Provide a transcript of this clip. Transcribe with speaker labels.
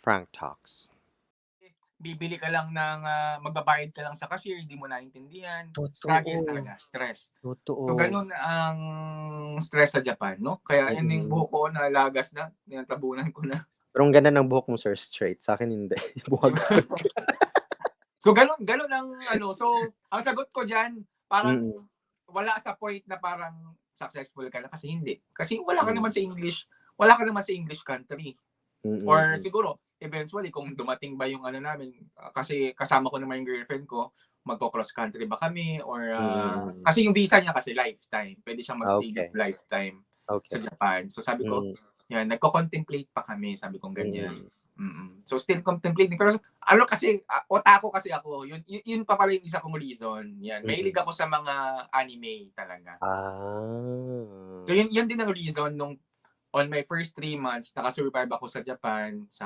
Speaker 1: Frank Talks.
Speaker 2: Bibili ka lang ng, magbabayad ka lang sa cashier, hindi mo naintindihan, struggle
Speaker 1: Totoo,
Speaker 2: talaga, stress. So,
Speaker 1: totoo.
Speaker 2: gano'n ang stress sa Japan 'no, kaya yun yung
Speaker 1: Mm.
Speaker 2: buhok ko nalagas na, tinatabunan ko na.
Speaker 1: Pero ang ganda ng buhok mo sir, straight. Sa'kin hindi, buhagag.
Speaker 2: So, gano'n gano'n ang ano, so ang sagot ko diyan
Speaker 1: Mm,
Speaker 2: parang wala sa point na parang successful ka na kasi hindi. Kasi wala ka naman sa English country. Or
Speaker 1: mm,
Speaker 2: siguro eventually kung dumating ba yung ano namin, kasi kasama ko naman yung girlfriend ko, magko-cross country ba kami or,
Speaker 1: mm.
Speaker 2: kasi yung visa niya kasi lifetime, puwede siyang mag-stay dito
Speaker 1: Okey,
Speaker 2: lifetime sa
Speaker 1: okey.
Speaker 2: Japan. So sabi ko,
Speaker 1: Mm,
Speaker 2: 'yan nagko-contemplate pa kami, sabi kong ganyan.
Speaker 1: mm,
Speaker 2: So still contemplating pero ano kasi, otaku kasi ako, yun pa pala yung isa kong reason, 'yan. Mahilig
Speaker 1: mm.
Speaker 2: ako sa mga anime talaga.
Speaker 1: Ah.
Speaker 2: So yun din ang reason nung on my first 3 months naka-survive ako sa Japan, sa